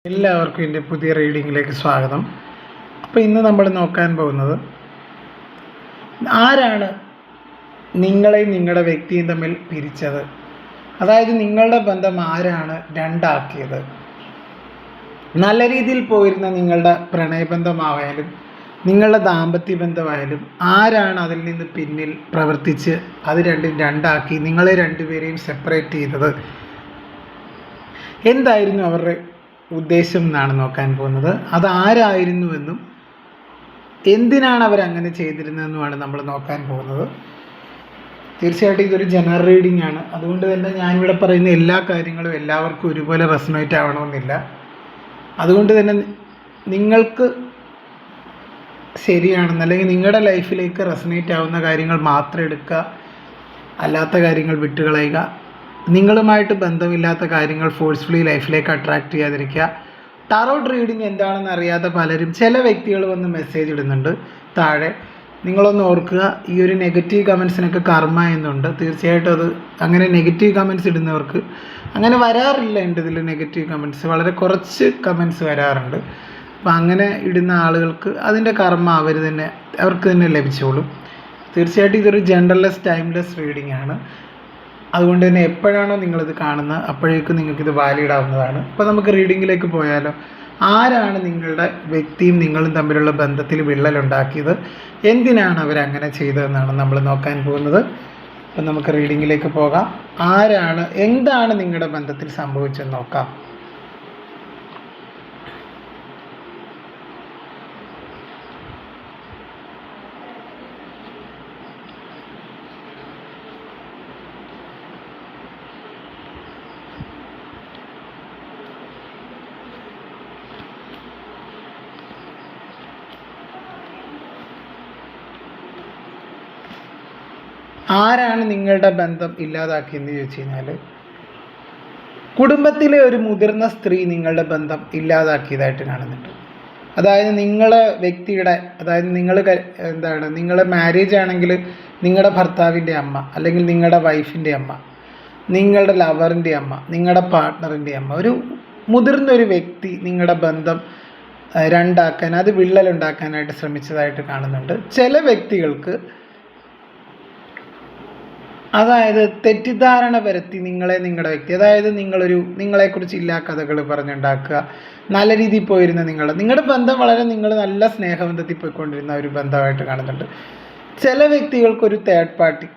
എല്ലാവർക്കും എൻ്റെ പുതിയ റീഡിങ്ങിലേക്ക് സ്വാഗതം. അപ്പോൾ ഇന്ന് നമ്മൾ നോക്കാൻ പോകുന്നത് ആരാണ് നിങ്ങളെയും നിങ്ങളുടെ വ്യക്തിയും തമ്മിൽ പിരിച്ചത്. അതായത് നിങ്ങളുടെ ബന്ധം ആരാണ് രണ്ടാക്കിയത്. നല്ല രീതിയിൽ പോയിരുന്ന നിങ്ങളുടെ പ്രണയബന്ധമായാലും നിങ്ങളുടെ ദാമ്പത്യ ബന്ധമായാലും ആരാണ് അതിൽ നിന്ന് പിന്നിൽ പ്രവർത്തിച്ച് അത് രണ്ടും രണ്ടാക്കി നിങ്ങളെ രണ്ടുപേരെയും സെപ്പറേറ്റ് ചെയ്തത്. എന്തായിരുന്നു അവരുടെ ഉദ്ദേശം എന്നാണ് നോക്കാൻ പോകുന്നത്. അതാരായിരുന്നുവെന്നും എന്തിനാണ് അവരങ്ങനെ ചെയ്തിരുന്നതെന്നുമാണ് നമ്മൾ നോക്കാൻ പോകുന്നത്. തീർച്ചയായിട്ടും ഇതൊരു ജനറൽ റീഡിംഗ് ആണ്. അതുകൊണ്ട് തന്നെ ഞാനിവിടെ പറയുന്ന എല്ലാ കാര്യങ്ങളും എല്ലാവർക്കും ഒരുപോലെ റെസൊണേറ്റ് ആവണമെന്നില്ല. അതുകൊണ്ട് തന്നെ നിങ്ങൾക്ക് ശരിയാണെന്ന് അല്ലെങ്കിൽ നിങ്ങളുടെ ലൈഫിലേക്ക് റെസൊണേറ്റ് ആവുന്ന കാര്യങ്ങൾ മാത്രം എടുക്കുക, അല്ലാത്ത കാര്യങ്ങൾ വിട്ടുകളയുക. നിങ്ങളുമായിട്ട് ബന്ധമില്ലാത്ത കാര്യങ്ങൾ ഫോഴ്സ്ഫുള്ളി ലൈഫിലേക്ക് അട്രാക്റ്റ് ചെയ്യാതിരിക്കുക. ടാറോട്ട് റീഡിങ് എന്താണെന്ന് അറിയാത്ത പലരും ചില വ്യക്തികൾ വന്ന് മെസ്സേജ് ഇടുന്നുണ്ട് താഴെ. നിങ്ങളൊന്ന് ഓർക്കുക, ഈ ഒരു നെഗറ്റീവ് കമൻസിനൊക്കെ കർമ്മ എന്നുണ്ട്. തീർച്ചയായിട്ടും അത് അങ്ങനെ നെഗറ്റീവ് കമൻസ് ഇടുന്നവർക്ക് അങ്ങനെ വരാറില്ല. എൻ്റെ ഇതിൽ നെഗറ്റീവ് കമൻസ് വളരെ കുറച്ച് കമൻസ് വരാറുണ്ട്. അപ്പം അങ്ങനെ ഇടുന്ന ആളുകൾക്ക് അതിൻ്റെ കർമ്മ അവർക്ക് തന്നെ ലഭിച്ചോളും. തീർച്ചയായിട്ടും ഇതൊരു ജെൻഡർലെസ് ടൈംലെസ് റീഡിംഗ് ആണ്. അതുകൊണ്ട് തന്നെ എപ്പോഴാണോ നിങ്ങളിത് കാണുന്നത് അപ്പോഴേക്കും നിങ്ങൾക്കിത് വാലിഡ് ആവുന്നതാണ്. അപ്പോൾ നമുക്ക് റീഡിങ്ങിലേക്ക് പോയാലോ. ആരാണ് നിങ്ങളുടെ വ്യക്തിയും നിങ്ങളും തമ്മിലുള്ള ബന്ധത്തിൽ വിള്ളലുണ്ടാക്കിയത്, എന്തിനാണ് അവരങ്ങനെ ചെയ്തതെന്നാണ് നമ്മൾ നോക്കാൻ പോകുന്നത്. അപ്പം നമുക്ക് റീഡിങ്ങിലേക്ക് പോകാം. എന്താണ് നിങ്ങളുടെ ബന്ധത്തിൽ സംഭവിച്ചെന്ന് നോക്കാം. ആരാണ് നിങ്ങളുടെ ബന്ധം ഇല്ലാതാക്കിയെന്ന് ചോദിച്ചു കഴിഞ്ഞാൽ കുടുംബത്തിലെ ഒരു മുതിർന്ന സ്ത്രീ നിങ്ങളുടെ ബന്ധം ഇല്ലാതാക്കിയതായിട്ട് കാണുന്നുണ്ട്. അതായത് നിങ്ങളെ വ്യക്തിയുടെ, അതായത് നിങ്ങളെ മാരേജ് ആണെങ്കിൽ നിങ്ങളുടെ ഭർത്താവിൻ്റെ അമ്മ, അല്ലെങ്കിൽ നിങ്ങളുടെ വൈഫിൻ്റെ അമ്മ, നിങ്ങളുടെ ലവറിൻ്റെ അമ്മ, നിങ്ങളുടെ പാർട്ട്ണറിൻ്റെ അമ്മ, ഒരു മുതിർന്നൊരു വ്യക്തി നിങ്ങളുടെ ബന്ധം രണ്ടാക്കാൻ, അത് വിള്ളലുണ്ടാക്കാനായിട്ട് ശ്രമിച്ചതായിട്ട് കാണുന്നുണ്ട്. ചില വ്യക്തികൾക്ക് അതായത് തെറ്റിദ്ധാരണ വരുത്തി നിങ്ങളുടെ വ്യക്തി, അതായത് നിങ്ങളെക്കുറിച്ച് ഇല്ലാ കഥകൾ പറഞ്ഞുണ്ടാക്കുക. നല്ല രീതിയിൽ പോയിരുന്ന നിങ്ങളുടെ ബന്ധം നിങ്ങൾ നല്ല സ്നേഹബന്ധത്തിൽ പോയിക്കൊണ്ടിരുന്ന ഒരു ബന്ധമായിട്ട് കാണുന്നുണ്ട്. ചില വ്യക്തികൾക്കൊരു തേർഡ് പാർട്ടി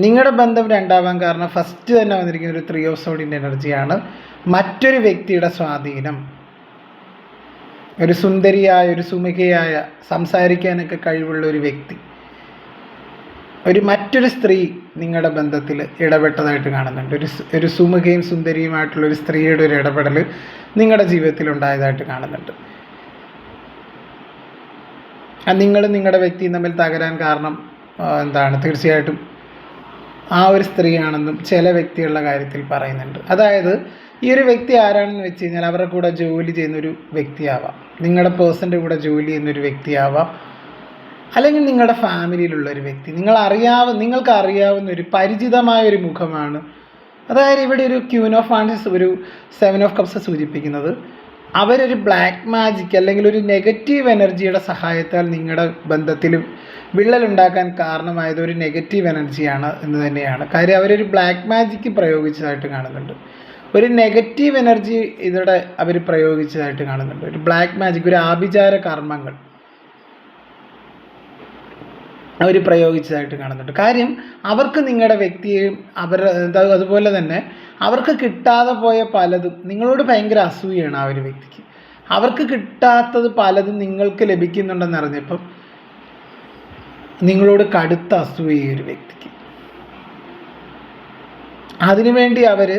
നിങ്ങളുടെ ബന്ധം രണ്ടാവാൻ കാരണം ഫസ്റ്റ് തന്നെ വന്നിരിക്കുന്ന ഒരു 3 ഓഫ് സോഡിൻ്റെ എനർജിയാണ്. മറ്റൊരു വ്യക്തിയുടെ സ്വാധീനം. ഒരു സുന്ദരിയായ, ഒരു സുമുഖയായ, സംസാരിക്കാനൊക്കെ കഴിവുള്ള ഒരു വ്യക്തി, മറ്റൊരു സ്ത്രീ നിങ്ങളുടെ ബന്ധത്തിൽ ഇടപെട്ടതായിട്ട് കാണുന്നുണ്ട്. ഒരു സുമുഖയും സുന്ദരിയുമായിട്ടുള്ള ഒരു സ്ത്രീയുടെ ഒരു ഇടപെടൽ നിങ്ങളുടെ ജീവിതത്തിൽ ഉണ്ടായതായിട്ട് കാണുന്നുണ്ട്. നിങ്ങളുടെ വ്യക്തിയും തമ്മിൽ തകരാൻ കാരണം തീർച്ചയായിട്ടും ആ ഒരു സ്ത്രീയാണെന്നും ചില വ്യക്തികളുടെ കാര്യത്തിൽ പറയുന്നുണ്ട്. അതായത് ഈ ഒരു വ്യക്തി ആരാണെന്ന് വെച്ച് കഴിഞ്ഞാൽ അവരുടെ കൂടെ ജോലി ചെയ്യുന്നൊരു വ്യക്തിയാവാം, നിങ്ങളുടെ പേഴ്സൻ്റെ കൂടെ ജോലി ചെയ്യുന്നൊരു വ്യക്തിയാവാം, അല്ലെങ്കിൽ നിങ്ങളുടെ ഫാമിലിയിലുള്ളൊരു വ്യക്തി, നിങ്ങൾക്ക് അറിയാവുന്ന ഒരു പരിചിതമായ ഒരു മുഖമാണ്. അതായത് ഇവിടെ ഒരു ക്യൂൻ ഓഫ് വാൻഡ്സ്, ഒരു 7 ഓഫ് കപ്സ് സൂചിപ്പിക്കുന്നത് അവരൊരു ബ്ലാക്ക് മാജിക് അല്ലെങ്കിൽ ഒരു നെഗറ്റീവ് എനർജിയുടെ സഹായത്താൽ നിങ്ങളുടെ ബന്ധത്തിൽ വിള്ളലുണ്ടാക്കാൻ കാരണമായത് ഒരു നെഗറ്റീവ് എനർജിയാണ് എന്ന് തന്നെയാണ്. കാര്യം അവരൊരു ബ്ലാക്ക് മാജിക്ക് പ്രയോഗിച്ചതായിട്ട് കാണുന്നുണ്ട്. ഒരു നെഗറ്റീവ് എനർജി ഇതിടെ അവർ പ്രയോഗിച്ചതായിട്ട് കാണുന്നുണ്ട്. ഒരു ബ്ലാക്ക് മാജിക്, ഒരു ആഭിചാര കർമ്മങ്ങൾ അവർ പ്രയോഗിച്ചതായിട്ട് കാണുന്നുണ്ട്. കാര്യം അവർക്ക് നിങ്ങളുടെ വ്യക്തിയെയും അതുപോലെ തന്നെ അവർക്ക് കിട്ടാതെ പോയ പലതും, നിങ്ങളോട് ഭയങ്കര അസൂയാണ് ആ ഒരു വ്യക്തിക്ക്. അവർക്ക് കിട്ടാത്തത് പലതും നിങ്ങൾക്ക് ലഭിക്കുന്നുണ്ടെന്ന് അറിഞ്ഞപ്പം നിങ്ങളോട് കടുത്ത അസൂയ ഈ ഒരു വ്യക്തിക്ക്. അതിനുവേണ്ടി അവർ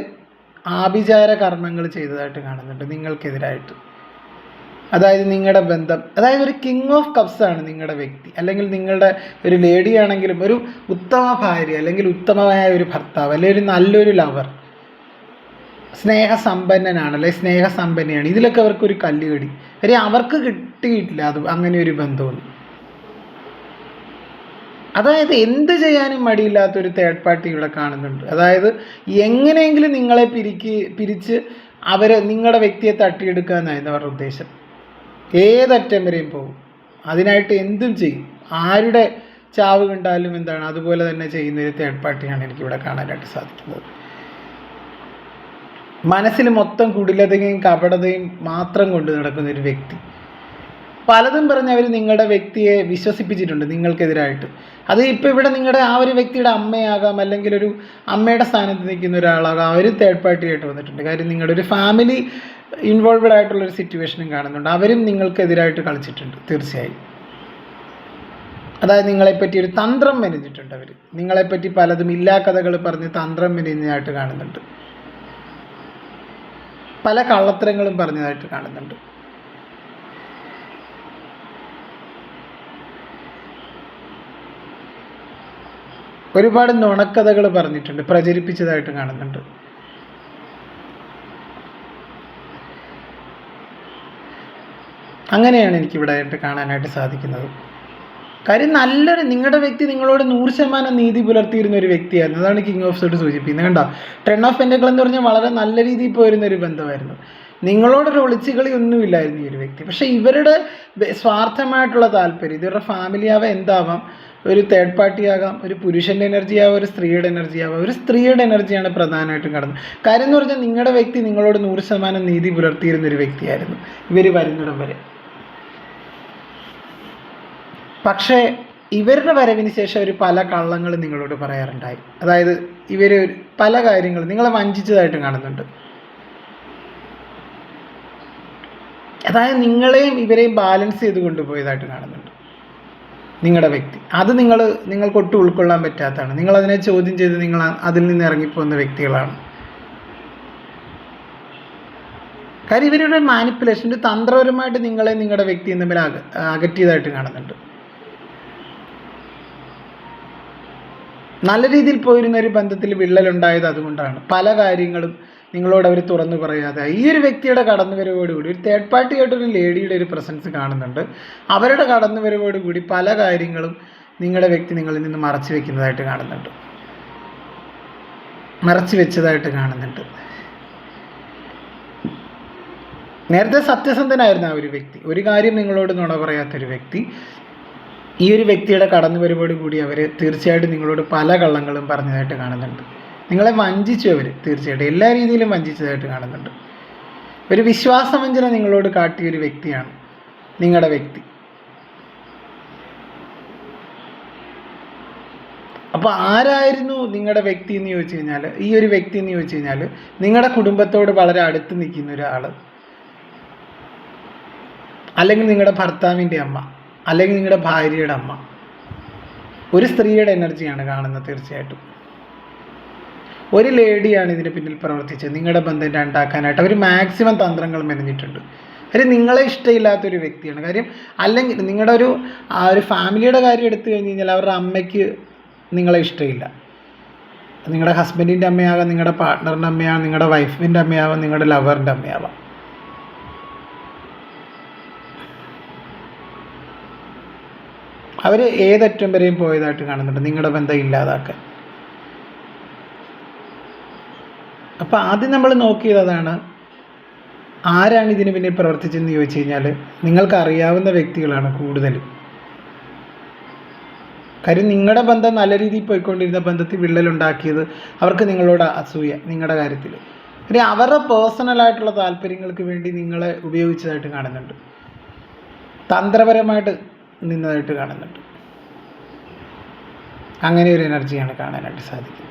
ആഭിചാര കർമ്മങ്ങൾ ചെയ്തതായിട്ട് കാണുന്നുണ്ട് നിങ്ങൾക്കെതിരായിട്ട്. അതായത് നിങ്ങളുടെ ബന്ധം, അതായത് ഒരു കിങ് ഓഫ് കപ്സ് ആണ് നിങ്ങളുടെ വ്യക്തി, അല്ലെങ്കിൽ നിങ്ങളുടെ ഒരു ലേഡി ആണെങ്കിലും ഒരു ഉത്തമ ഭാര്യ, അല്ലെങ്കിൽ ഉത്തമമായ ഒരു ഭർത്താവ്, അല്ലെങ്കിൽ ഒരു നല്ലൊരു ലവർ, സ്നേഹസമ്പന്നനാണ് അല്ലെങ്കിൽ സ്നേഹസമ്പന്നയാണ്. ഇതിലൊക്കെ അവർക്കൊരു കല്ലുകടി. കാര്യം അവർക്ക് കിട്ടിയിട്ടില്ല അങ്ങനെ ഒരു ബന്ധമൊന്നും. അതായത് എന്ത് ചെയ്യാനും മടിയില്ലാത്തൊരു തേർഡ് പാർട്ടി ഇവിടെ കാണുന്നുണ്ട്. അതായത് എങ്ങനെയെങ്കിലും നിങ്ങളെ പിരിച്ച് അവർ നിങ്ങളുടെ വ്യക്തിയെ തട്ടിയെടുക്കുക എന്നായിരുന്നു അവരുടെ ഉദ്ദേശം. ഏതറ്റം വരെയും പോകും, അതിനായിട്ട് എന്തും ചെയ്യും. ആരുടെ ചാവ് കണ്ടാലും എന്താണ് അതുപോലെ തന്നെ ചെയ്യുന്ന ഒരു തേർഡ് പാർട്ടിയാണ് എനിക്കിവിടെ കാണാനായിട്ട് സാധിക്കുന്നത്. മനസ്സിൽ മൊത്തം കുടിലതയും കപടതയും മാത്രം കൊണ്ട് നടക്കുന്ന ഒരു വ്യക്തി. പലതും പറഞ്ഞ് അവർ നിങ്ങളുടെ വ്യക്തിയെ വിശ്വസിപ്പിച്ചിട്ടുണ്ട് നിങ്ങൾക്കെതിരായിട്ട്. അത് ഇപ്പോൾ ഇവിടെ നിങ്ങളുടെ ആ ഒരു വ്യക്തിയുടെ അമ്മയാകാം, അല്ലെങ്കിൽ ഒരു അമ്മയുടെ സ്ഥാനത്ത് നിൽക്കുന്ന ഒരാളാകാം, അവർ തേർഡ് പാർട്ടി ആയിട്ട് വന്നിട്ടുണ്ട്. കാര്യം നിങ്ങളുടെ ഒരു ഫാമിലി ഇൻവോൾവഡ് ആയിട്ടുള്ളൊരു സിറ്റുവേഷനും കാണുന്നുണ്ട്. അവരും നിങ്ങൾക്കെതിരായിട്ട് കളിച്ചിട്ടുണ്ട് തീർച്ചയായും. അതായത് നിങ്ങളെപ്പറ്റി ഒരു തന്ത്രം മെനഞ്ഞിട്ടുണ്ട് അവർ. നിങ്ങളെപ്പറ്റി പലതും ഇല്ലാ കഥകൾ പറഞ്ഞ് തന്ത്രം മെനഞ്ഞായിട്ട് കാണുന്നുണ്ട്. പല കള്ളത്തരങ്ങളും പറഞ്ഞതായിട്ട് കാണുന്നുണ്ട്. ഒരുപാട് നുണക്കഥകൾ പറഞ്ഞിട്ടുണ്ട്, പ്രചരിപ്പിച്ചതായിട്ട് കാണുന്നുണ്ട്. അങ്ങനെയാണ് എനിക്കിവിടെ ആയിട്ട് കാണാനായിട്ട് സാധിക്കുന്നത്. കാര്യം നിങ്ങളുടെ വ്യക്തി നിങ്ങളോട് 100% നീതി പുലർത്തിയിരുന്ന ഒരു വ്യക്തിയായിരുന്നു. അതാണ് കിങ് ഓഫ് സോർഡ് സൂചിപ്പിക്കുന്നത്. കണ്ടോ, 10 ഓഫ് പെന്റക്കിൾ എന്ന് പറഞ്ഞാൽ വളരെ നല്ല രീതിയിൽ പോയിരുന്ന ഒരു ബന്ധമായിരുന്നു. നിങ്ങളോടൊരു ഒളിച്ചുകളി ഒന്നുമില്ലായിരുന്നു ഈ ഒരു വ്യക്തി. പക്ഷേ ഇവരുടെ സ്വാർത്ഥമായിട്ടുള്ള താല്പര്യം, ഇവരുടെ ഫാമിലി ആവാം, എന്താവാം, ഒരു തേർഡ് പാർട്ടി ആകാം, ഒരു പുരുഷൻ്റെ എനർജി ആവാം, ഒരു സ്ത്രീയുടെ എനർജി ആവാം. ഒരു സ്ത്രീയുടെ എനർജിയാണ് പ്രധാനമായിട്ടും കടന്നത്. കാര്യം എന്ന് പറഞ്ഞാൽ നിങ്ങളുടെ വ്യക്തി നിങ്ങളോട് 100% നീതി പുലർത്തിയിരുന്ന ഒരു വ്യക്തിയായിരുന്നു ഇവർ വരുന്നിടം വരെ. പക്ഷേ ഇവരുടെ വരവിന് ശേഷം അവർ പല കള്ളങ്ങളും നിങ്ങളോട് പറയാറുണ്ടായി. അതായത് ഇവർ പല കാര്യങ്ങളും നിങ്ങളെ വഞ്ചിച്ചതായിട്ട് കാണുന്നുണ്ട്. അതായത് നിങ്ങളെയും ഇവരെയും ബാലൻസ് ചെയ്ത് കൊണ്ടുപോയതായിട്ട് കാണുന്നുണ്ട് നിങ്ങളുടെ വ്യക്തി. അത് നിങ്ങൾക്കൊട്ടും ഉൾക്കൊള്ളാൻ പറ്റാത്തതാണ്. നിങ്ങളതിനെ ചോദ്യം ചെയ്ത് നിങ്ങൾ അതിൽ നിന്ന് ഇറങ്ങിപ്പോകുന്ന വ്യക്തികളാണ്. കാര്യം ഇവരുടെ മാനിപ്പുലേഷൻ, തന്ത്രപരമായിട്ട് നിങ്ങളുടെ വ്യക്തിയും തമ്മിൽ അകറ്റിയതായിട്ട് കാണുന്നുണ്ട്. നല്ല രീതിയിൽ പോയിരുന്ന ഒരു ബന്ധത്തിൽ വിള്ളലുണ്ടായത് അതുകൊണ്ടാണ്. പല കാര്യങ്ങളും നിങ്ങളോട് അവർ തുറന്നു പറയാതെ ഈ ഒരു വ്യക്തിയുടെ കടന്നുവരവോടുകൂടി ഒരു തേർഡ് പാർട്ടി ആയിട്ടൊരു ലേഡിയുടെ ഒരു പ്രസൻസ് കാണുന്നുണ്ട്. അവരുടെ കടന്നുവരവോടുകൂടി പല കാര്യങ്ങളും നിങ്ങളുടെ വ്യക്തി നിങ്ങളിൽ നിന്ന് മറച്ചു വെക്കുന്നതായിട്ട് കാണുന്നുണ്ട്, മറച്ചു വെച്ചതായിട്ട് കാണുന്നുണ്ട്. നേരത്തെ സത്യസന്ധനായിരുന്ന ആ ഒരു വ്യക്തി, ഒരു കാര്യം നിങ്ങളോട് നുണ പറയാത്തൊരു വ്യക്തി, ഈ ഒരു വ്യക്തിയുടെ കടന്നുവരവോട് കൂടി അവർ തീർച്ചയായിട്ടും നിങ്ങളോട് പല കള്ളങ്ങളും പറഞ്ഞതായിട്ട് കാണുന്നുണ്ട്. നിങ്ങളെ വഞ്ചിച്ചു അവർ, തീർച്ചയായിട്ടും എല്ലാ രീതിയിലും വഞ്ചിച്ചതായിട്ട് കാണുന്നുണ്ട്. ഒരു വിശ്വാസവഞ്ചന നിങ്ങളോട് കാട്ടിയൊരു വ്യക്തിയാണ് നിങ്ങളുടെ വ്യക്തി. അപ്പോൾ ആരായിരുന്നു നിങ്ങളുടെ വ്യക്തി എന്ന് ചോദിച്ചു കഴിഞ്ഞാൽ, ഈ ഒരു വ്യക്തി എന്ന് ചോദിച്ചു കഴിഞ്ഞാൽ നിങ്ങളുടെ കുടുംബത്തോട് വളരെ അടുത്ത് നിൽക്കുന്ന ഒരാൾ, അല്ലെങ്കിൽ നിങ്ങളുടെ ഭർത്താവിൻ്റെ അമ്മ, അല്ലെങ്കിൽ നിങ്ങളുടെ ഭാര്യയുടെ അമ്മ, ഒരു സ്ത്രീയുടെ എനർജിയാണ് കാണുന്നത്. തീർച്ചയായിട്ടും ഒരു ലേഡിയാണ് ഇതിന് പിന്നിൽ പ്രവർത്തിച്ചത്. നിങ്ങളുടെ ബന്ധം രണ്ടാക്കാനായിട്ട് അവർ മാക്സിമം തന്ത്രങ്ങൾ മെനഞ്ഞിട്ടുണ്ട്. കാര്യം നിങ്ങളെ ഇഷ്ടമില്ലാത്തൊരു വ്യക്തിയാണ്. കാര്യം അല്ലെങ്കിൽ നിങ്ങളുടെ ഒരു ഫാമിലിയുടെ കാര്യം എടുത്തു കഴിഞ്ഞ് കഴിഞ്ഞാൽ അവരുടെ അമ്മയ്ക്ക് നിങ്ങളെ ഇഷ്ടമില്ല. നിങ്ങളുടെ ഹസ്ബൻഡിൻ്റെ അമ്മയാകാം, നിങ്ങളുടെ പാർട്ട്ണറിൻ്റെ അമ്മയാകാം, നിങ്ങളുടെ വൈഫിൻ്റെ അമ്മയാവാം, നിങ്ങളുടെ ലവറിൻ്റെ അമ്മയാവാം. അവർ ഏതറ്റം വരെയും പോയതായിട്ട് കാണുന്നുണ്ട് നിങ്ങളുടെ ബന്ധം ഇല്ലാതാക്കാൻ. അപ്പോൾ ആദ്യം നമ്മൾ നോക്കിയത് അതാണ്, ആരാണ് ഇതിന് പിന്നിൽ പ്രവർത്തിച്ചതെന്ന് ചോദിച്ചു കഴിഞ്ഞാൽ നിങ്ങൾക്കറിയാവുന്ന വ്യക്തികളാണ് കൂടുതലും. കാര്യം നിങ്ങളുടെ ബന്ധം നല്ല രീതിയിൽ പോയിക്കൊണ്ടിരുന്ന ബന്ധത്തിൽ വിള്ളലുണ്ടാക്കിയത് അവർക്ക് നിങ്ങളോട് അസൂയ, നിങ്ങളുടെ കാര്യത്തിൽ. കാര്യം അവരുടെ പേഴ്സണലായിട്ടുള്ള താല്പര്യങ്ങൾക്ക് വേണ്ടി നിങ്ങളെ ഉപയോഗിച്ചതായിട്ട് കാണുന്നുണ്ട്, തന്ത്രപരമായിട്ട് നിന്നതായിട്ട് കാണുന്നുണ്ട്. അങ്ങനെ ഒരു എനർജിയാണ് കാണാനായിട്ട് സാധിക്കുന്നത്.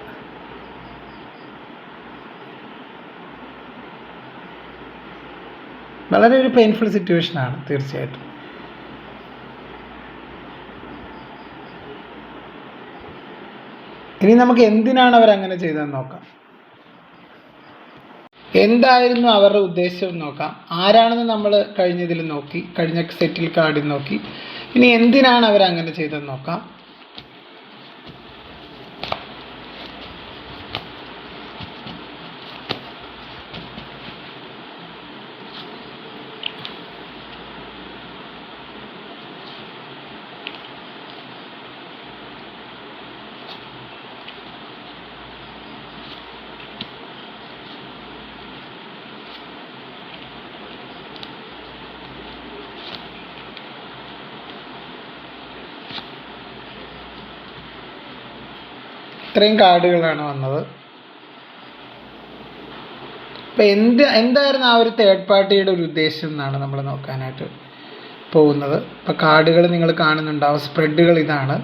വളരെ ഒരു പെയിൻഫുൾ സിറ്റുവേഷനാണ് തീർച്ചയായിട്ടും. ഇനി നമുക്ക് എന്തിനാണ് അവരങ്ങനെ ചെയ്തതെന്ന് നോക്കാം. എന്തായിരുന്നു അവരുടെ ഉദ്ദേശം നോക്കാം. ആരാണെന്ന് നമ്മൾ കഴിഞ്ഞതിൽ നോക്കി, കഴിഞ്ഞ സെറ്റിൽ കാർഡിൽ നോക്കി. ഇനി എന്തിനാണ് അവരങ്ങനെ ചെയ്തതെന്ന് നോക്കാം. ഇത്രയും കാർഡുകളാണ് വന്നത്. അപ്പോൾ എന്തായിരുന്നു ആ ഒരു തേർഡ് പാർട്ടിയുടെ ഒരു ഉദ്ദേശം എന്നാണ് നമ്മൾ നോക്കാനായിട്ട് പോകുന്നത്. ഇപ്പോൾ കാർഡുകൾ നിങ്ങൾ കാണുന്നുണ്ടാവും, സ്പ്രെഡുകൾ ഇതാണ്.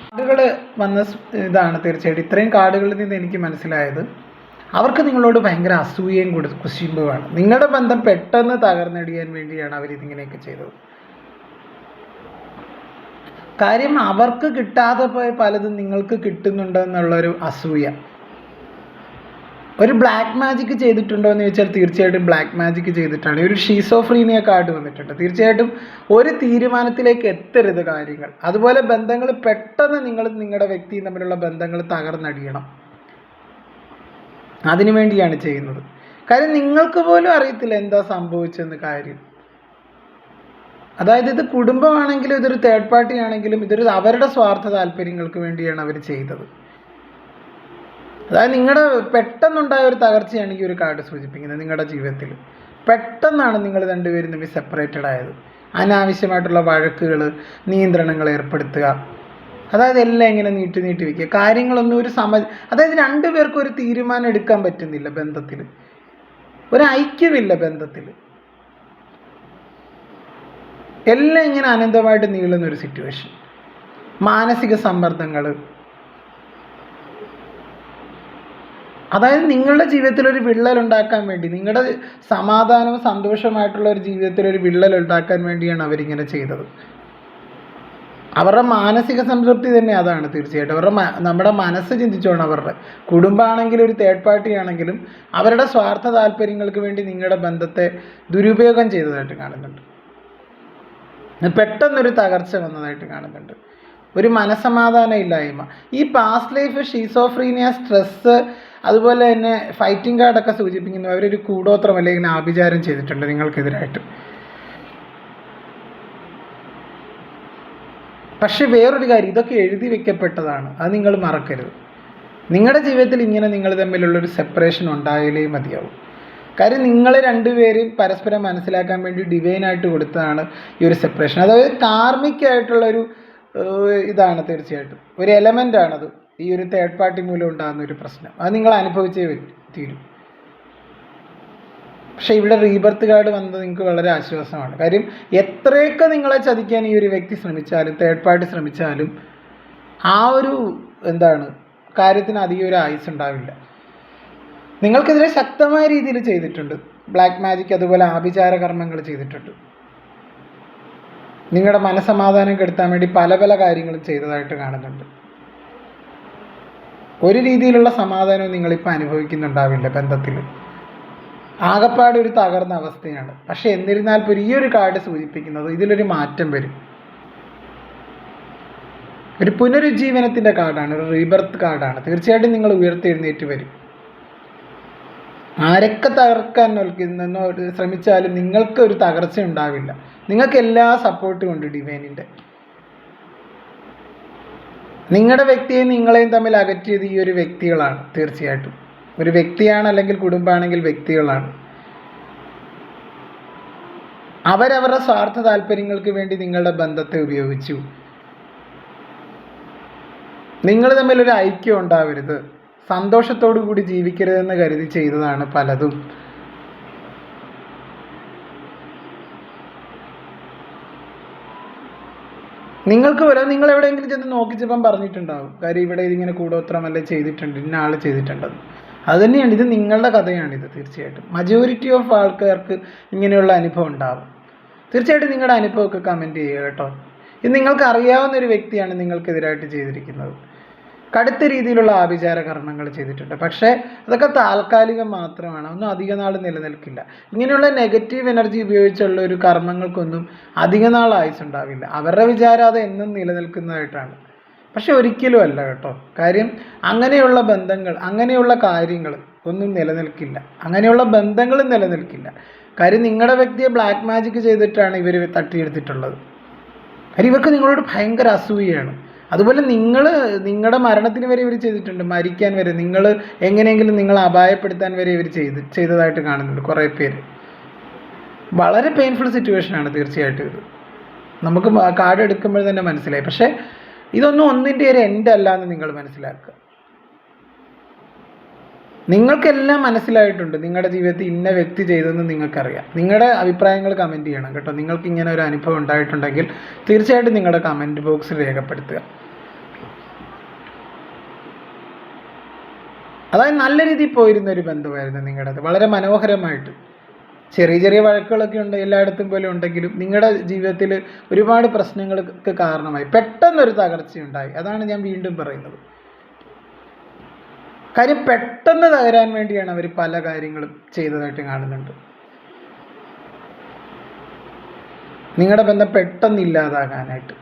കാർഡുകൾ വന്ന ഇതാണ് തീർച്ചയായിട്ടും. ഇത്രയും കാർഡുകളിൽ നിന്ന് എനിക്ക് മനസ്സിലായത് അവർക്ക് നിങ്ങളോട് ഭയങ്കര അസൂയയും കുശുമ്പുമാണ്. നിങ്ങളുടെ ബന്ധം പെട്ടെന്ന് തകർന്നടിയാൻ വേണ്ടിയാണ് അവരിതിങ്ങനെയൊക്കെ ചെയ്തത്. കാര്യം അവർക്ക് കിട്ടാതെ പോയ പലതും നിങ്ങൾക്ക് കിട്ടുന്നുണ്ടോ എന്നുള്ളൊരു അസൂയ. ഒരു ബ്ലാക്ക് മാജിക് ചെയ്തിട്ടുണ്ടോ എന്ന് ചോദിച്ചാൽ തീർച്ചയായിട്ടും ബ്ലാക്ക് മാജിക് ചെയ്തിട്ടാണ്. ഒരു ഷീസോഫ്രീനിയ കാർഡ് വന്നിട്ടുണ്ട്. തീർച്ചയായിട്ടും ഒരു തീരുമാനത്തിലേക്ക് എത്തരുത് കാര്യങ്ങൾ. അതുപോലെ ബന്ധങ്ങൾ പെട്ടെന്ന് നിങ്ങളുടെ വ്യക്തിയും തമ്മിലുള്ള ബന്ധങ്ങൾ തകർന്നടിയണം. അതിനു വേണ്ടിയാണ് ചെയ്യുന്നത്. കാര്യം നിങ്ങൾക്ക് പോലും അറിയത്തില്ല എന്താ സംഭവിച്ചെന്ന് കാര്യം. അതായത് ഇത് കുടുംബമാണെങ്കിലും ഇതൊരു തേർഡ് പാർട്ടി ആണെങ്കിലും ഇതൊരു അവരുടെ സ്വാർത്ഥ താല്പര്യങ്ങൾക്ക് വേണ്ടിയാണ് അവർ ചെയ്തത്. അതായത് നിങ്ങളുടെ പെട്ടെന്നുണ്ടായ ഒരു തകർച്ചയാണ് ഈ ഒരു കാർഡ് സൂചിപ്പിക്കുന്നത്. നിങ്ങളുടെ ജീവിതത്തിൽ പെട്ടെന്നാണ് നിങ്ങൾ രണ്ടുപേരും തമ്മിൽ സെപ്പറേറ്റഡ് ആയത്. അനാവശ്യമായിട്ടുള്ള വഴക്കുകൾ, നിയന്ത്രണങ്ങൾ ഏർപ്പെടുത്തുക, അതായത് എല്ലാം ഇങ്ങനെ നീട്ടി വയ്ക്കുക. കാര്യങ്ങളൊന്നും അതായത് രണ്ടുപേർക്കും ഒരു തീരുമാനം എടുക്കാൻ പറ്റുന്നില്ല ബന്ധത്തിൽ, ഒരു ഐക്യമില്ല ബന്ധത്തിൽ. എല്ലാം ഇങ്ങനെ അനന്തമായിട്ട് നീളുന്നൊരു സിറ്റുവേഷൻ. മാനസിക സമ്മർദ്ദങ്ങൾ, അതായത് നിങ്ങളുടെ ജീവിതത്തിൽ ഒരു വിള്ളൽ ഉണ്ടാക്കാൻ വേണ്ടി, നിങ്ങളുടെ സമാധാനവും സന്തോഷമായിട്ടുള്ള ഒരു ജീവിതത്തിൽ ഒരു വിള്ളൽ ഉണ്ടാക്കാൻ വേണ്ടിയാണ് അവരിങ്ങനെ ചെയ്തത്. അവരുടെ മാനസിക സംതൃപ്തി തന്നെ അതാണ് തീർച്ചയായിട്ടും. നമ്മുടെ മനസ്സ് ചിന്തിച്ചോണം. അവരുടെ കുടുംബമാണെങ്കിലും ഒരു തേർഡ് പാർട്ടി ആണെങ്കിലും അവരുടെ സ്വാർത്ഥ താല്പര്യങ്ങൾക്ക് വേണ്ടി നിങ്ങളുടെ ബന്ധത്തെ ദുരുപയോഗം ചെയ്തതായിട്ട് കാണുന്നുണ്ട്. പെട്ടെന്നൊരു തകർച്ച വന്നതായിട്ട് കാണുന്നുണ്ട്. ഒരു മനസമാധാനം ഇല്ലായ്മ. ഈ പാസ്റ്റ് ലൈഫ്, ഷീസോഫ്രീനിയ, സ്ട്രെസ്സ്, അതുപോലെ തന്നെ ഫൈറ്റിംഗ് കാർഡൊക്കെ സൂചിപ്പിക്കുന്നു അവരൊരു കൂടോത്രം അല്ലെങ്കിൽ ആഭിചാരം ചെയ്തിട്ടുണ്ട് നിങ്ങൾക്കെതിരായിട്ട്. പക്ഷെ വേറൊരു കാര്യം, ഇതൊക്കെ എഴുതി വെക്കപ്പെട്ടതാണ്, അത് നിങ്ങൾ മറക്കരുത്. നിങ്ങളുടെ ജീവിതത്തിൽ ഇങ്ങനെ നിങ്ങൾ തമ്മിലുള്ളൊരു സെപ്പറേഷൻ ഉണ്ടായാലേ മതിയാവും. കാര്യം നിങ്ങൾ രണ്ടുപേരും പരസ്പരം മനസ്സിലാക്കാൻ വേണ്ടി ഡിവൈനായിട്ട് കൊടുത്തതാണ് ഈ ഒരു സെപ്പറേഷൻ. അതായത് കാർമിക്കായിട്ടുള്ളൊരു ഇതാണ് തീർച്ചയായിട്ടും, ഒരു എലമെൻ്റാണത്. ഈ ഒരു തേർഡ് പാർട്ടി മൂലം ഉണ്ടാകുന്ന ഒരു പ്രശ്നം അത് നിങ്ങൾ അനുഭവിച്ചേ തീരും. പക്ഷേ ഇവിടെ റീബർത്ത് കാർഡ് വന്നത് നിങ്ങൾക്ക് വളരെ ആശ്വാസമാണ്. കാര്യം എത്രയൊക്കെ നിങ്ങളെ ചതിക്കാൻ ഈ ഒരു വ്യക്തി ശ്രമിച്ചാലും, തേർഡ് പാർട്ടി ശ്രമിച്ചാലും, ആ ഒരു കാര്യത്തിന് അധികം ഒരു ആയുസ് ഉണ്ടാവില്ല. നിങ്ങൾക്കെതിരെ ശക്തമായ രീതിയിൽ ചെയ്തിട്ടുണ്ട് ബ്ലാക്ക് മാജിക്, അതുപോലെ ആഭിചാര കർമ്മങ്ങൾ ചെയ്തിട്ടുണ്ട്. നിങ്ങളുടെ മനസമാധാനം കെടുത്താൻ വേണ്ടി പല പല കാര്യങ്ങളും ചെയ്തതായിട്ട് കാണുന്നുണ്ട്. ഒരു രീതിയിലുള്ള സമാധാനവും നിങ്ങളിപ്പോൾ അനുഭവിക്കുന്നുണ്ടാവില്ല ബന്ധത്തിൽ. ആകപ്പാട് ഒരു തകർന്ന അവസ്ഥയാണ്. പക്ഷെ എന്നിരുന്നാൽ പോലും ഈ ഒരു കാർഡ് സൂചിപ്പിക്കുന്നത് ഇതിലൊരു മാറ്റം വരും. ഒരു പുനരുജ്ജീവനത്തിൻ്റെ കാർഡാണ്, ഒരു റീബർത്ത് കാർഡാണ്. തീർച്ചയായിട്ടും നിങ്ങൾ ഉയർത്തെഴുന്നേറ്റ് വരും. ആരൊക്കെ തകർക്കാൻ ശ്രമിച്ചാലും നിങ്ങൾക്ക് ഒരു തകർച്ച ഉണ്ടാവില്ല. നിങ്ങൾക്ക് എല്ലാ സപ്പോർട്ടും ഉണ്ട് ഡിവൈനിൻ്റെ. നിങ്ങളുടെ വ്യക്തിയെയും നിങ്ങളെയും തമ്മിൽ അകറ്റിയത് ഈ ഒരു വ്യക്തികളാണ്. തീർച്ചയായിട്ടും ഒരു വ്യക്തിയാണ്, അല്ലെങ്കിൽ കുടുംബമാണെങ്കിൽ വ്യക്തികളാണ്. അവരവരുടെ സ്വാർത്ഥ താല്പര്യങ്ങൾക്ക് വേണ്ടി നിങ്ങളുടെ ബന്ധത്തെ ഉപയോഗിച്ചു. നിങ്ങൾ തമ്മിലൊരു ഐക്യം ഉണ്ടാവരുത്, സന്തോഷത്തോടു കൂടി ജീവിക്കരുതെന്ന് കരുതി ചെയ്തതാണ് പലതും. നിങ്ങൾക്ക് വരാം, നിങ്ങൾ എവിടെയെങ്കിലും ചെന്ന് നോക്കിച്ചപ്പം പറഞ്ഞിട്ടുണ്ടാവും കാര്യം ഇവിടെ ഇതിങ്ങനെ കൂടോത്രമല്ല ചെയ്തിട്ടുണ്ട്, ഇന്ന ആൾ ചെയ്തിട്ടുണ്ടെന്ന്. അതുതന്നെയാണ്, ഇത് നിങ്ങളുടെ കഥയാണിത്. തീർച്ചയായിട്ടും മജോറിറ്റി ഓഫ് ആൾക്കാർക്ക് ഇങ്ങനെയുള്ള അനുഭവം ഉണ്ടാവും. തീർച്ചയായിട്ടും നിങ്ങളുടെ അനുഭവമൊക്കെ കമൻറ്റ് ചെയ്യുക കേട്ടോ. ഇത് നിങ്ങൾക്ക് അറിയാവുന്ന ഒരു വ്യക്തിയാണ് നിങ്ങൾക്കെതിരായിട്ട് ചെയ്തിരിക്കുന്നത്. കടുത്ത രീതിയിലുള്ള ആഭിചാര കർമ്മങ്ങൾ ചെയ്തിട്ടുണ്ട്. പക്ഷേ അതൊക്കെ താൽക്കാലികം മാത്രമാണ്, ഒന്നും അധിക നാൾ നിലനിൽക്കില്ല. ഇങ്ങനെയുള്ള നെഗറ്റീവ് എനർജി ഉപയോഗിച്ചുള്ള ഒരു കർമ്മങ്ങൾക്കൊന്നും അധിക നാൾ ആയുസുണ്ടാവില്ല. അവരുടെ വിചാരം അത് എന്നും നിലനിൽക്കുന്നതായിട്ടാണ്. പക്ഷെ ഒരിക്കലും അല്ല കേട്ടോ. കാര്യം അങ്ങനെയുള്ള ബന്ധങ്ങൾ, അങ്ങനെയുള്ള കാര്യങ്ങൾ ഒന്നും നിലനിൽക്കില്ല. അങ്ങനെയുള്ള ബന്ധങ്ങളും നിലനിൽക്കില്ല. കാര്യം നിങ്ങളുടെ വ്യക്തിയെ ബ്ലാക്ക് മാജിക് ചെയ്തിട്ടാണ് ഇവർ തട്ടിയെടുത്തിട്ടുള്ളത്. കാര്യം ഇവർക്ക് നിങ്ങളോട് ഭയങ്കര അസൂയയാണ്. അതുപോലെ നിങ്ങളുടെ മരണത്തിന് വരെ ഇവർ ചെയ്തിട്ടുണ്ട്, മരിക്കാൻ വരെ, നിങ്ങൾ എങ്ങനെയെങ്കിലും നിങ്ങളെ അപായപ്പെടുത്താൻ വരെ ഇവർ ചെയ്തതായിട്ട് കാണുന്നുണ്ട് കുറേ പേര്. വളരെ പെയിൻഫുൾ സിറ്റുവേഷനാണ് തീർച്ചയായിട്ടും ഇത്. നമുക്ക് കാർഡ് എടുക്കുമ്പോൾ തന്നെ മനസ്സിലായി. പക്ഷേ ഇതൊന്നും ഒന്നിൻ്റെ ഒരു എൻഡ് അല്ല എന്ന് നിങ്ങൾ മനസ്സിലാക്കുക. നിങ്ങൾക്കെല്ലാം മനസ്സിലായിട്ടുണ്ട്, നിങ്ങളുടെ ജീവിതത്തിൽ ഇന്ന വ്യക്തി ചെയ്തതെന്ന് നിങ്ങൾക്കറിയാം. നിങ്ങളുടെ അഭിപ്രായങ്ങൾ കമൻറ്റ് ചെയ്യണം കേട്ടോ. നിങ്ങൾക്ക് ഇങ്ങനെ ഒരു അനുഭവം ഉണ്ടായിട്ടുണ്ടെങ്കിൽ തീർച്ചയായിട്ടും നിങ്ങളുടെ കമൻറ്റ് ബോക്സിൽ രേഖപ്പെടുത്തുക. അതായത് നല്ല രീതിയിൽ പോയിരുന്ന ഒരു ബന്ധമായിരുന്നു നിങ്ങളുടേത്, വളരെ മനോഹരമായിട്ട്. ചെറിയ ചെറിയ വഴക്കുകളൊക്കെ ഉണ്ട്, എല്ലായിടത്തും പോലെ ഉണ്ടെങ്കിലും നിങ്ങളുടെ ജീവിതത്തിൽ ഒരുപാട് പ്രശ്നങ്ങൾക്ക് കാരണമായി. പെട്ടെന്നൊരു തകർച്ചയുണ്ടായി. അതാണ് ഞാൻ വീണ്ടും പറയുന്നത്. കാര്യം പെട്ടെന്ന് തകരാൻ വേണ്ടിയാണ് അവർ പല കാര്യങ്ങളും ചെയ്തതായിട്ട് കാണുന്നുണ്ട്. നിങ്ങളുടെ ബന്ധം പെട്ടെന്ന് ഇല്ലാതാകാനായിട്ട്.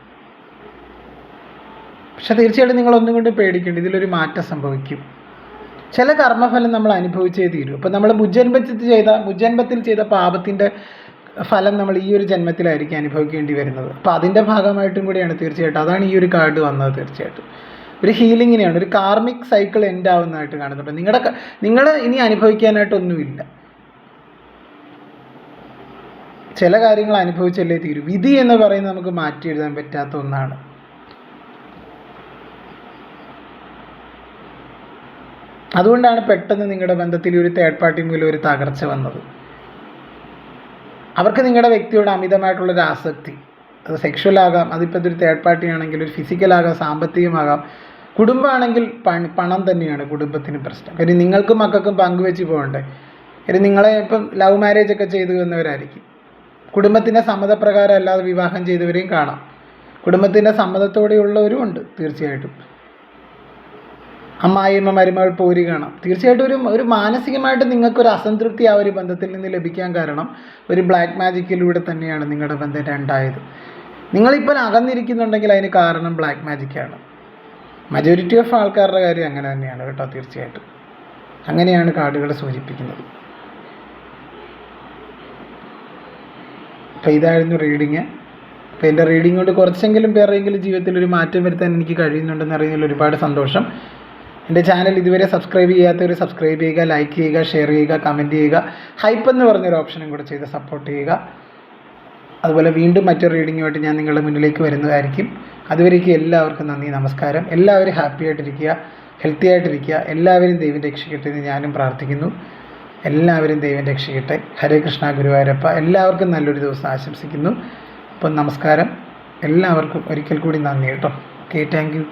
പക്ഷെ തീർച്ചയായിട്ടും നിങ്ങൾ ഒന്നും കൊണ്ട് പേടിക്കേണ്ട, ഇതിലൊരു മാറ്റം സംഭവിക്കും. ചില കർമ്മഫലം നമ്മൾ അനുഭവിച്ചേ തീരും. അപ്പോൾ നമ്മൾ മുജ്ജന്മത്തിൽ ചെയ്ത പാപത്തിൻ്റെ ഫലം നമ്മൾ ഈ ഒരു ജന്മത്തിലായിരിക്കും അനുഭവിക്കേണ്ടി വരുന്നത്. അപ്പോൾ അതിൻ്റെ ഭാഗമായിട്ടും കൂടിയാണ് തീർച്ചയായിട്ടും. അതാണ് ഈ ഒരു കാർഡ് വന്നത്. തീർച്ചയായിട്ടും ഒരു ഹീലിങ്ങിനെയാണ്, ഒരു കാർമിക് സൈക്കിൾ എൻഡ് ആവുന്നതായിട്ട് കാണുന്നുണ്ട്. നിങ്ങൾ ഇനി അനുഭവിക്കാനായിട്ടൊന്നുമില്ല. ചില കാര്യങ്ങൾ അനുഭവിച്ചല്ലേ തീരൂ. വിധി എന്ന് പറയുന്നത് നമുക്ക് മാറ്റി എഴുതാൻ പറ്റാത്ത ഒന്നാണ്. അതുകൊണ്ടാണ് പെട്ടെന്ന് നിങ്ങളുടെ ബന്ധത്തിൽ ഒരു തേർഡ് പാർട്ടി മൂലം ഒരു തകർച്ച വന്നത്. അവർക്ക് നിങ്ങളുടെ വ്യക്തിയോട് അമിതമായിട്ടുള്ളൊരു ആസക്തി, അത് സെക്ഷൽ ആകാം, അതിപ്പോൾ ഇതൊരു തേർഡ് പാർട്ടി ആണെങ്കിൽ ഒരു ഫിസിക്കലാകാം, സാമ്പത്തികമാകാം, കുടുംബമാണെങ്കിൽ പണം തന്നെയാണ് കുടുംബത്തിന് പ്രശ്നം. കാര്യം നിങ്ങൾക്കും മക്കൾക്കും പങ്കുവെച്ച് പോകണ്ടേ. കാര്യം നിങ്ങളെ ഇപ്പം ലവ് മാരേജ് ഒക്കെ ചെയ്തു വന്നവരായിരിക്കും. കുടുംബത്തിൻ്റെ സമ്മതപ്രകാരം അല്ലാതെ വിവാഹം ചെയ്തവരെയും കാണാം, കുടുംബത്തിൻ്റെ സമ്മതത്തോടെയുള്ളവരും ഉണ്ട്. തീർച്ചയായിട്ടും അമ്മായിയമ്മ മരുമകൾ പോരി കാണാം. തീർച്ചയായിട്ടും ഒരു മാനസികമായിട്ട് നിങ്ങൾക്കൊരു അസംതൃപ്തി ആ ഒരു ബന്ധത്തിൽ നിന്ന് ലഭിക്കാൻ കാരണം ഒരു ബ്ലാക്ക് മാജിക്കിലൂടെ തന്നെയാണ് നിങ്ങളുടെ ബന്ധം രണ്ടായത്. നിങ്ങളിപ്പോൾ അകന്നിരിക്കുന്നുണ്ടെങ്കിൽ അതിന് കാരണം ബ്ലാക്ക് മാജിക്കാണ്. മജോറിറ്റി ഓഫ് ആൾക്കാരുടെ കാര്യം അങ്ങനെ തന്നെയാണ് കേട്ടോ. തീർച്ചയായിട്ടും അങ്ങനെയാണ് കാർഡുകൾ സൂചിപ്പിക്കുന്നത്. അപ്പോൾ ഇതായിരുന്നു റീഡിങ്. അപ്പോൾ എൻ്റെ റീഡിങ് കൊണ്ട് കുറച്ചെങ്കിലും പേരെങ്കിലും ജീവിതത്തിൽ ഒരു മാറ്റം വരുത്താൻ എനിക്ക് കഴിയുന്നുണ്ടെന്ന് അറിയുന്നതിൽ ഒരുപാട് സന്തോഷം. എൻ്റെ ചാനൽ ഇതുവരെ സബ്സ്ക്രൈബ് ചെയ്യാത്തവർ സബ്സ്ക്രൈബ് ചെയ്യുക, ലൈക്ക് ചെയ്യുക, ഷെയർ ചെയ്യുക, കമൻറ്റ് ചെയ്യുക, ഹൈപ്പ് എന്ന് പറഞ്ഞൊരു ഓപ്ഷനും കൂടെ ചെയ്ത് സപ്പോർട്ട് ചെയ്യുക. അതുപോലെ വീണ്ടും മറ്റൊരു റീഡിങ്ങുമായിട്ട് ഞാൻ നിങ്ങളുടെ മുന്നിലേക്ക് വരുന്നതായിരിക്കും. അതുവരേക്കും എല്ലാവർക്കും നന്ദി, നമസ്കാരം. എല്ലാവരും ഹാപ്പി ആയിട്ടിരിക്കുക, ഹെൽത്തി ആയിട്ടിരിക്കുക. എല്ലാവരും ദൈവം രക്ഷിക്കട്ടെ എന്ന് ഞാനും പ്രാർത്ഥിക്കുന്നു. എല്ലാവരും ദൈവം രക്ഷിക്കട്ടെ. ഹരേ കൃഷ്ണ, ഗുരുവായൂരപ്പ. എല്ലാവർക്കും നല്ലൊരു ദിവസം ആശംസിക്കുന്നു. അപ്പം നമസ്കാരം. എല്ലാവർക്കും ഒരിക്കൽ കൂടി നന്ദി കേട്ടോ. Okay, thank you.